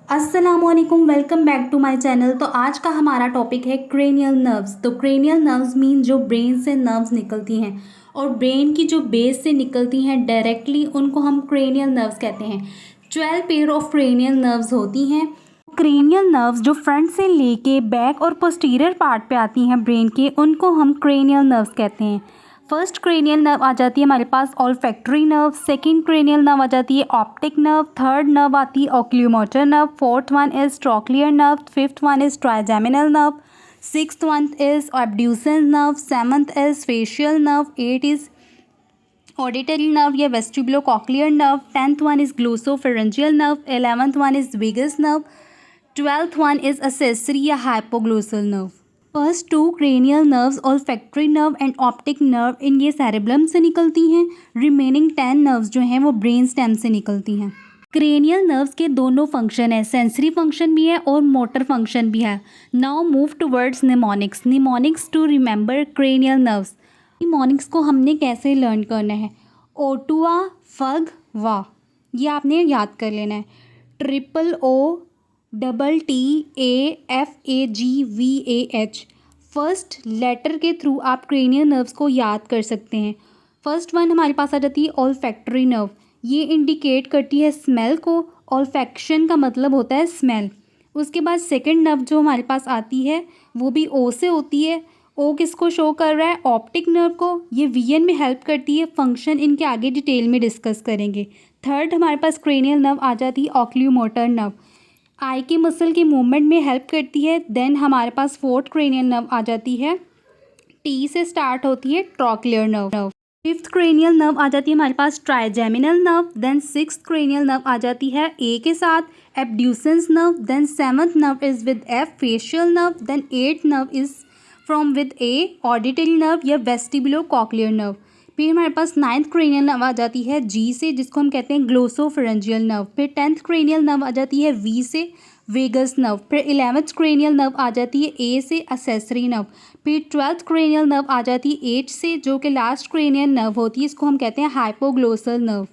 अस्सलामुअलैकुम, welcome back to my channel. तो आज का हमारा टॉपिक है क्रेनियल नर्व्स। तो क्रेनियल नर्व्स मीन जो ब्रेन से नर्व्स निकलती हैं और ब्रेन की जो बेस से निकलती हैं डायरेक्टली, उनको हम क्रेनियल नर्व्स कहते हैं। 12 पेयर ऑफ क्रेनियल नर्व्स होती हैं। क्रेनियल नर्व्स जो फ्रंट से लेके बैक और पोस्टीरियर पार्ट पे आती हैं ब्रेन के, उनको हम क्रेनियल नर्व्स कहते हैं। फर्स्ट क्रेनियल नर्व आ जाती है हमारे पास olfactory nerve, second cranial nerve आ जाती है ऑप्टिक नर्व, थर्ड नर्व आती है oculomotor nerve, fourth one is trochlear nerve, fifth one is trigeminal nerve, sixth one is abducens nerve, seventh is facial nerve, eight is auditory nerve या vestibulocochlear nerve, 10th one is glossopharyngeal nerve, 11th one is vagus nerve, 12th one is accessory या hypoglossal nerve. First two cranial nerves olfactory nerve and optic nerve इन ये cerebrum से निकलती हैं। Remaining 10 nerves जो हैं वो brain stem से निकलती हैं। क्रेनियल नर्व्स के दोनों फंक्शन है, सेंसरी फंक्शन भी है और मोटर फंक्शन भी है। Now move towards mnemonics. Mnemonics to remember cranial nerves. Mnemonics को हमने कैसे लर्न करना है? ओटुआ, फग, वा, ये आपने याद कर लेना है। Triple O double TAFAGVAH first letter के थ्रू आप क्रेनियल नर्व्स को याद कर सकते हैं। फर्स्ट वन हमारे पास आ जाती है ऑल्फैक्टरी नर्व। ये इंडिकेट करती है स्मेल को। ऑल्फैक्शन का मतलब होता है स्मेल। उसके बाद सेकंड नर्व जो हमारे पास आती है वो भी ओ से होती है। ओ किसको शो कर रहा है? ऑप्टिक नर्व को। ये विजन में हेल्प करती है। फंक्शन इनके आगे डिटेल में डिस्कस करेंगे। थर्ड हमारे पास क्रेनियल नर्व आ जाती है ऑक्यूलोमोटर नर्व, आई के मसल के मूवमेंट में हेल्प करती है। देन हमारे पास फोर्थ क्रेनियल नर्व आ जाती है, टी से स्टार्ट होती है, trochlear nerve. Fifth cranial nerve आ जाती है हमारे पास trigeminal nerve. Then sixth cranial nerve आ जाती है ए के साथ, abducens nerve. Then seventh nerve is with F, facial nerve. Then eighth nerve is from with A, auditory nerve या वेस्टिबुलोकॉक्लियर नर्व। फिर हमारे पास 9th क्रेनियल नर्व आ जाती है जी से, जिसको हम कहते हैं ग्लोसोफेरेंजियल नर्व। फिर 10th क्रेनियल नर्व आ जाती है वी से, वेगस नर्व। फिर 11th क्रेनियल नर्व आ जाती है ए से, असेसरी नर्व। फिर 12th क्रेनियल नर्व आ जाती है एच से, जो कि लास्ट क्रेनियल नर्व होती है, इसको हम कहते हैं हाइपोग्लोसल नर्व।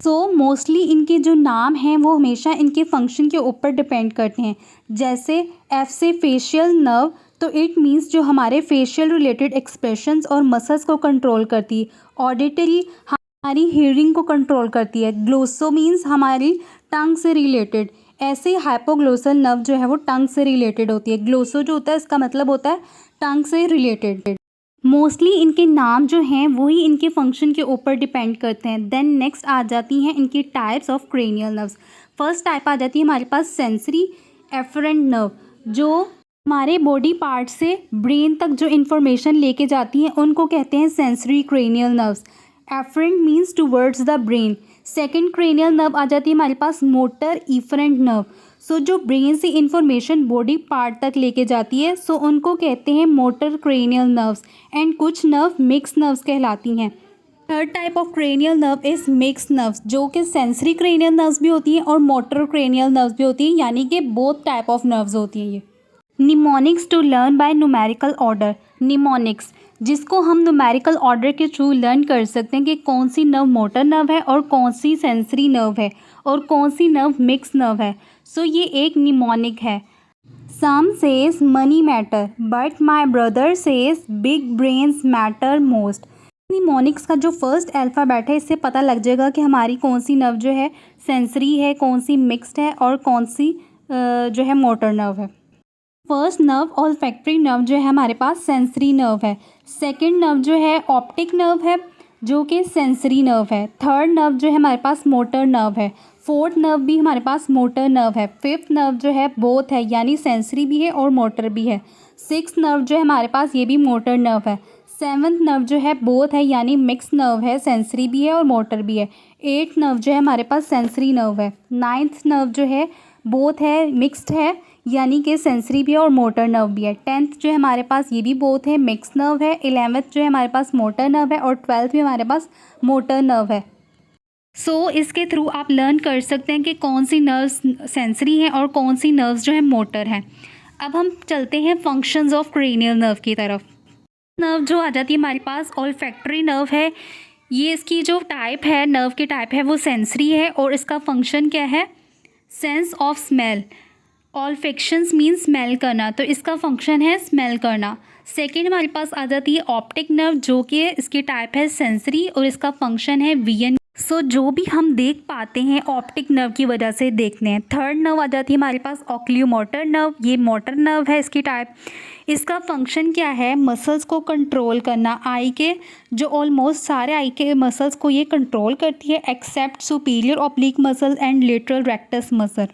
सो मोस्टली इनके जो नाम हैं वो हमेशा इनके फंक्शन के ऊपर डिपेंड करते हैं। जैसे एफ से फेशियल नर्व, तो इट मीन्स जो हमारे फेशियल रिलेटेड एक्सप्रेशंस और मसल्स को कंट्रोल करती है। ऑडिटरी हमारी हियरिंग को कंट्रोल करती है। ग्लोसो मीन्स हमारी टंग से रिलेटेड। ऐसे हाइपोग्लोसल नर्व जो है वो टंग से रिलेटेड होती है। ग्लोसो जो होता है इसका मतलब होता है टंग से रिलेटेड। मोस्टली इनके नाम जो हैं वही इनके फंक्शन के ऊपर डिपेंड करते हैं। देन नेक्स्ट आ जाती हैं इनकी types of cranial nerves. First type आ जाती है हमारे पास सेंसरी एफरेंट नर्व, जो हमारे बॉडी पार्ट से ब्रेन तक जो इन्फॉर्मेशन लेके जाती हैं उनको कहते हैं sensory cranial nerves. Afferent means towards the brain. Second cranial nerve आ जाती है हमारे पास मोटर इफरेंट नर्व। सो जो ब्रेन से इंफॉर्मेशन बॉडी पार्ट तक लेके जाती है, सो उनको कहते हैं मोटर क्रेनियल नर्व्स। एंड कुछ नर्व मिक्स नर्व्स कहलाती हैं। Third type of cranial nerve is mix nerves, जो कि सेंसरी क्रेनियल नर्व्स भी होती हैं और मोटर क्रेनियल नर्व्स भी होती हैं, यानी कि बोथ टाइप ऑफ नर्व्स होती हैं ये। Mnemonics to learn by numerical order. Mnemonics जिसको हम न्यूमेरिकल ऑर्डर के थ्रू लर्न कर सकते हैं कि कौन सी नर्व मोटर नर्व है और कौन सी सेंसरी नर्व है और कौन सी नर्व मिक्स नर्व है। सो ये एक निमोनिक है। Some says money matter but my brother says big brains matter most. Mnemonics का जो फर्स्ट अल्फ़ाबेट है, इससे पता लग जाएगा कि हमारी कौन सी नर्व जो है सेंसरी है, कौन सी मिक्स्ड है और कौन सी जो है मोटर नर्व है। फर्स्ट नर्व ऑल्फैक्टरी नर्व जो है हमारे पास सेंसरी नर्व है। सेकंड नर्व जो है ऑप्टिक नर्व है, जो कि सेंसरी नर्व है। थर्ड नर्व जो है हमारे पास मोटर नर्व है। फोर्थ नर्व भी हमारे पास मोटर नर्व है। फिफ्थ नर्व जो है बोथ है, यानी सेंसरी भी है और मोटर भी है। सिक्स्थ नर्व जो है हमारे पास ये भी मोटर नर्व है। सेवन्थ नर्व जो है बोथ है, यानी मिक्स नर्व है, सेंसरी भी है और मोटर भी है। एट्थ नर्व जो है हमारे पास सेंसरी नर्व है। नाइन्थ नर्व जो है बोथ है, मिक्स्ड है, यानी कि सेंसरी भी है और मोटर नर्व भी है। 10th जो है हमारे पास ये भी बोथ है, मिक्स नर्व है। 11th जो है हमारे पास मोटर नर्व है और 12th भी हमारे पास मोटर नर्व है। सो इसके थ्रू आप लर्न कर सकते हैं कि कौन सी नर्व्स सेंसरी हैं और कौन सी नर्व्स जो है मोटर हैं। अब हम चलते हैं फंक्शंस ऑफ क्रेनियल नर्व की तरफ। नर्व जो आ जाती है हमारे पास ऑल्फैक्टरी नर्व है। ये इसकी जो टाइप है, नर्व की टाइप है, वो सेंसरी है और इसका फंक्शन क्या है? Sense of smell, olfactions mean smell करना, तो इसका फंक्शन है स्मेल करना। सेकेंड हमारे पास आ जाती है ऑप्टिक नर्व, जो कि इसकी टाइप है सेंसरी और इसका फंक्शन है विजन। सो जो भी हम देख पाते हैं ऑप्टिक नर्व की वजह से देखते हैं। थर्ड नर्व आ जाती है हमारे पास ऑक्यूलोमोटर नर्व, ये मोटर नर्व है इसकी टाइप। इसका फंक्शन क्या है, मसल्स को कंट्रोल करना, आई के जो ऑलमोस्ट सारे आई के मसल्स को ये कंट्रोल करती है except superior oblique muscle and lateral rectus muscle.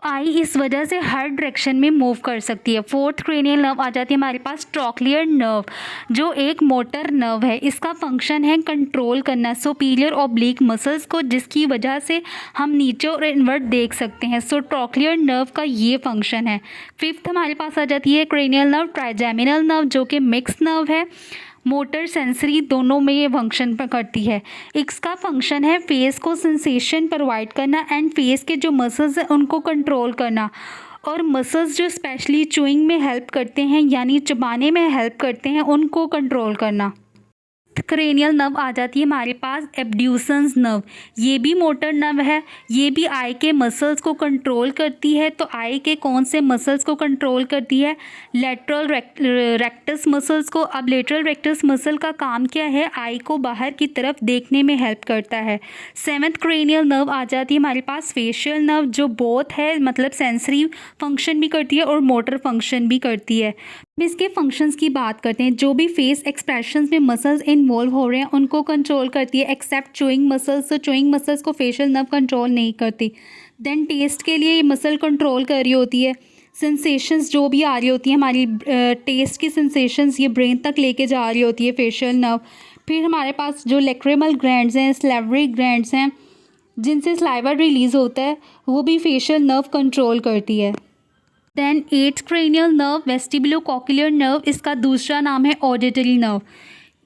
आई इस वजह से हर डायरेक्शन में मूव कर सकती है। फोर्थ क्रेनियल नर्व आ जाती है हमारे पास ट्रॉक्लियर नर्व, जो एक मोटर नर्व है। इसका फंक्शन है कंट्रोल करना सुपीरियर ऑब्लिक मसल्स को, जिसकी वजह से हम नीचे और इनवर्ट देख सकते हैं। सो ट्रॉक्लियर नर्व का ये फंक्शन है। फिफ्थ हमारे पास आ जाती है क्रेनियल नर्व ट्राइजेमिनल नर्व, जो कि मिक्स नर्व है, मोटर सेंसरी दोनों में ये फंक्शन करती है। इसका फंक्शन है फेस को सेंसेशन प्रोवाइड करना एंड फेस के जो मसल्स हैं उनको कंट्रोल करना, और मसल्स जो स्पेशली चूइंग में हेल्प करते हैं यानी चबाने में हेल्प करते हैं उनको कंट्रोल करना। क्रेनियल नर्व आ जाती है हमारे पास एब्ड्यूसन्स नर्व, ये भी मोटर नर्व है, ये भी आई के मसल्स को कंट्रोल करती है। तो आई के कौन से मसल्स को कंट्रोल करती है, लेटरल रेक्टस मसल्स को। अब लेटरल रेक्टस मसल का काम क्या है, आई को बाहर की तरफ देखने में हेल्प करता है। सेवंथ क्रेनियल नर्व आ जाती है हमारे पास फेशियल नर्व, जो बोथ है मतलब सेंसरी फंक्शन भी करती है और मोटर फंक्शन भी करती है। इसके फंक्शंस की बात करते हैं, जो भी फेस एक्सप्रेशंस में मसल्स इन्वॉल्व हो रहे हैं उनको कंट्रोल करती है एक्सेप्ट चूइंग मसल्स। तो चूइंग मसल्स को फेशियल नर्व कंट्रोल नहीं करती। देन टेस्ट के लिए ये मसल कंट्रोल कर रही होती है। सेंसेशंस जो भी आ रही होती हैं हमारी टेस्ट की सेंसेशंस ये ब्रेन तक लेके जा रही होती है फेशियल नर्व। फिर हमारे पास जो लैक्रिमल ग्लैंड्स हैं, सलेवरी ग्लैंड्स हैं, जिनसे सलाइवा रिलीज़ होता है, वो भी फेशियल नर्व कंट्रोल करती है। Then eighth cranial nerve vestibulocochlear nerve, इसका दूसरा नाम है ऑडिटरी नर्व।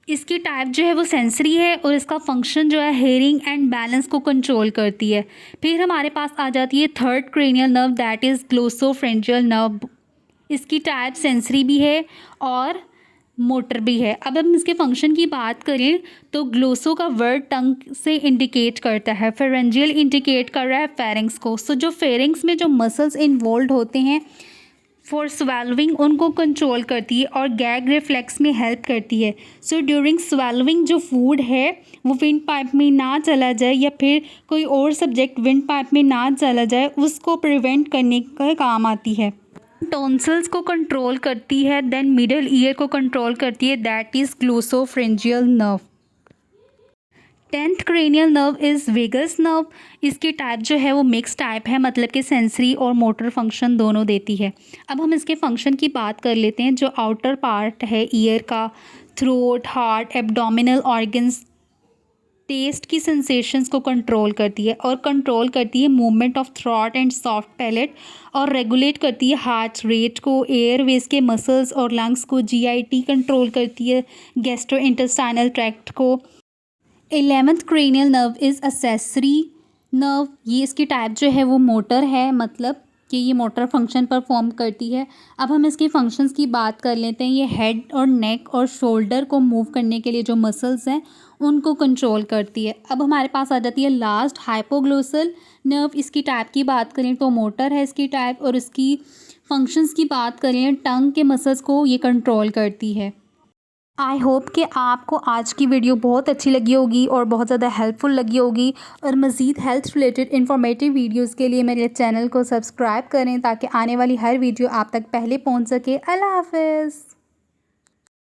इसकी टाइप जो है वो सेंसरी है और इसका फंक्शन जो है हेयरिंग एंड बैलेंस को कंट्रोल करती है। फिर हमारे पास आ जाती है third cranial nerve, that is glossopharyngeal nerve. इसकी टाइप सेंसरी भी है और मोटर भी है। अब हम इसके फंक्शन की बात करें तो ग्लोसो का वर्ड टंग से इंडिकेट करता है, फेरेंजियल इंडिकेट कर रहा है फेरिंग्स को। सो जो फेरिंग्स में जो मसल्स इन्वॉल्व होते हैं फॉर स्वेलविंग उनको कंट्रोल करती है और गैग रिफ्लेक्स में हेल्प करती है। सो ड्यूरिंग स्वेलविंग जो फूड है वो विंड पाइप में ना चला जाए या फिर कोई और सब्जेक्ट विंड पाइप में ना चला जाए, उसको प्रिवेंट करने का काम आती है। टॉन्सिल्स को कंट्रोल करती है, देन मिडल ईयर को कंट्रोल करती है, that is glossopharyngeal nerve. Tenth cranial nerve is vagus nerve. इसकी टाइप जो है वो मिक्स टाइप है, मतलब कि सेंसरी और मोटर फंक्शन दोनों देती है। अब हम इसके फंक्शन की बात कर लेते हैं। जो आउटर पार्ट है ईयर का, throat, heart, abdominal organs, taste की सेंसेशंस को कंट्रोल करती है और कंट्रोल करती है movement of throat and soft palate, और रेगुलेट करती है हार्ट रेट को, एयरवेज के मसल्स और लंग्स को। जीआईटी कंट्रोल करती है गैस्ट्रो इंटेस्टाइनल ट्रैक्ट को। 11th cranial nerve is accessory nerve, ये इसकी टाइप जो है वो मोटर है, मतलब कि ये मोटर फंक्शन परफॉर्म करती है। अब हम इसके फंक्शंस की बात कर लेते हैं। ये हेड और नेक और शोल्डर को मूव करने के लिए जो मसल्स हैं उनको कंट्रोल करती है। अब हमारे पास आ जाती है लास्ट हाइपोग्लोसल नर्व। इसकी टाइप की बात करें तो मोटर है इसकी टाइप, और इसकी फंक्शंस की बात करें टंग के मसल्स को ये कंट्रोल करती है। आई होप कि आपको आज की वीडियो बहुत अच्छी लगी होगी और बहुत ज़्यादा हेल्पफुल लगी होगी, और मज़ीद हेल्थ रिलेटेड इन्फॉर्मेटिव वीडियोस के लिए मेरे चैनल को सब्सक्राइब करें ताकि आने वाली हर वीडियो आप तक पहले पहुंच सके। अल्लाह हाफ़िज़।